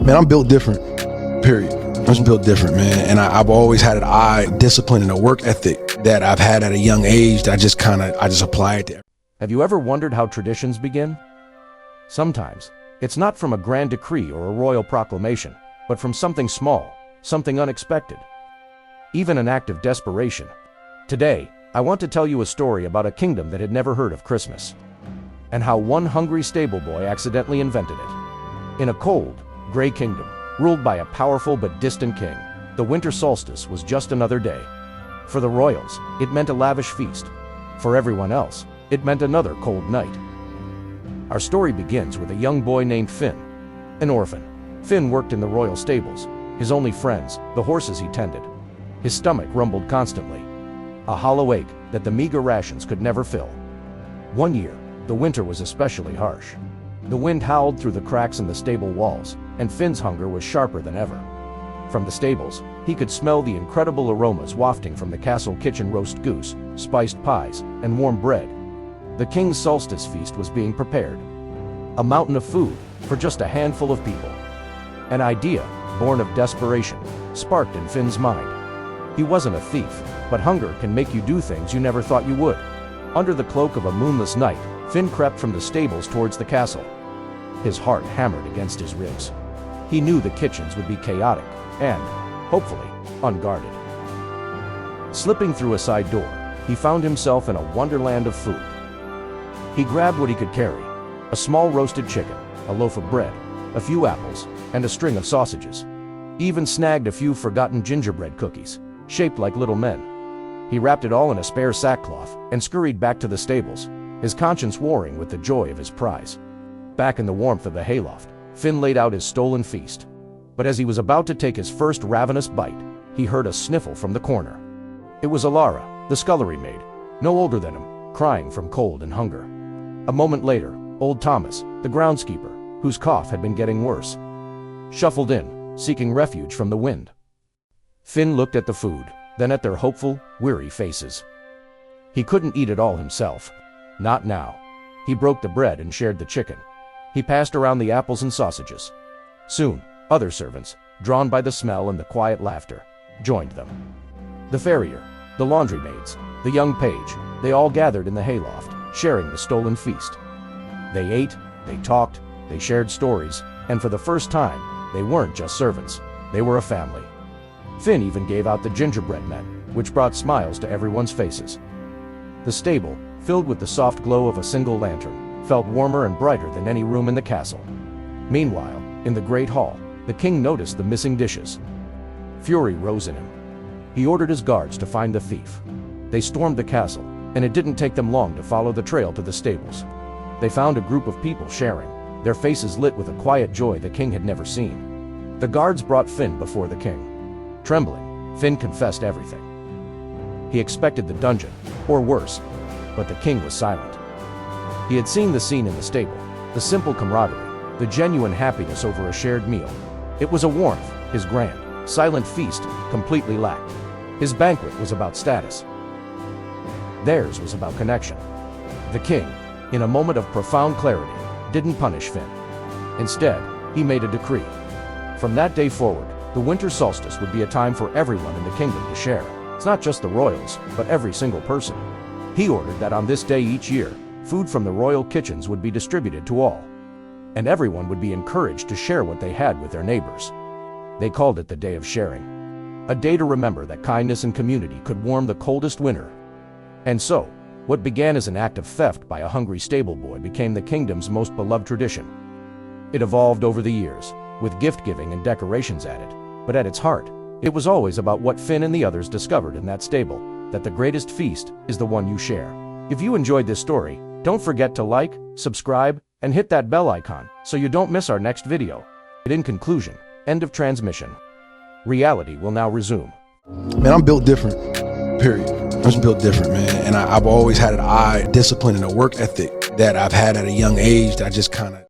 Man, I'm built different, period. I'm just built different, man. And I've always had an eye, discipline, and a work ethic that I've had at a young age that I just apply it there. Have you ever wondered how traditions begin? Sometimes, it's not from a grand decree or a royal proclamation, but from something small, something unexpected. Even an act of desperation. Today, I want to tell you a story about a kingdom that had never heard of Christmas, and how one hungry stable boy accidentally invented it. In a cold, gray kingdom, ruled by a powerful but distant king, the winter solstice was just another day. For the royals, it meant a lavish feast. For everyone else, it meant another cold night. Our story begins with a young boy named Finn, an orphan. Finn worked in the royal stables, his only friends, the horses he tended. His stomach rumbled constantly, a hollow ache that the meager rations could never fill. One year, the winter was especially harsh. The wind howled through the cracks in the stable walls, and Finn's hunger was sharper than ever. From the stables, he could smell the incredible aromas wafting from the castle kitchen: roast goose, spiced pies, and warm bread. The king's solstice feast was being prepared. A mountain of food for just a handful of people. An idea, born of desperation, sparked in Finn's mind. He wasn't a thief, but hunger can make you do things you never thought you would. Under the cloak of a moonless night, Finn crept from the stables towards the castle. His heart hammered against his ribs. He knew the kitchens would be chaotic and, hopefully, unguarded. Slipping through a side door, he found himself in a wonderland of food. He grabbed what he could carry: a small roasted chicken, a loaf of bread, a few apples, and a string of sausages. He even snagged a few forgotten gingerbread cookies, shaped like little men. He wrapped it all in a spare sackcloth and scurried back to the stables, his conscience warring with the joy of his prize. Back in the warmth of the hayloft, Finn laid out his stolen feast. But as he was about to take his first ravenous bite, he heard a sniffle from the corner. It was Alara, the scullery maid, no older than him, crying from cold and hunger. A moment later, old Thomas, the groundskeeper, whose cough had been getting worse, shuffled in, seeking refuge from the wind. Finn looked at the food, then at their hopeful, weary faces. He couldn't eat it all himself. Not now. He broke the bread and shared the chicken. He passed around the apples and sausages. Soon, other servants, drawn by the smell and the quiet laughter, joined them. The farrier, the laundry maids, the young page, they all gathered in the hayloft, sharing the stolen feast. They ate, they talked, they shared stories, and for the first time, they weren't just servants, they were a family. Finn even gave out the gingerbread men, which brought smiles to everyone's faces. The stable, filled with the soft glow of a single lantern, felt warmer and brighter than any room in the castle. Meanwhile, in the great hall, the king noticed the missing dishes. Fury rose in him. He ordered his guards to find the thief. They stormed the castle, and it didn't take them long to follow the trail to the stables. They found a group of people sharing, their faces lit with a quiet joy the king had never seen. The guards brought Finn before the king. Trembling, Finn confessed everything. He expected the dungeon, or worse, but the king was silent. He had seen the scene in the stable, the simple camaraderie, the genuine happiness over a shared meal. It was a warmth his grand, silent feast completely lacked. His banquet was about status. Theirs was about connection. The king, in a moment of profound clarity, didn't punish Finn. Instead, he made a decree. From that day forward, the winter solstice would be a time for everyone in the kingdom to share. It's not just the royals, but every single person. He ordered that on this day each year, food from the royal kitchens would be distributed to all, and everyone would be encouraged to share what they had with their neighbors. They called it the Day of Sharing, a day to remember that kindness and community could warm the coldest winter. And so, what began as an act of theft by a hungry stable boy became the kingdom's most beloved tradition. It evolved over the years, with gift-giving and decorations added, but at its heart, it was always about what Finn and the others discovered in that stable, that the greatest feast is the one you share. If you enjoyed this story, don't forget to like, subscribe, and hit that bell icon so you don't miss our next video. In conclusion, end of transmission. Reality will now resume. Man, I'm built different, period. I'm just built different, man. And I've always had an eye, discipline, and a work ethic that I've had at a young age that I just kind of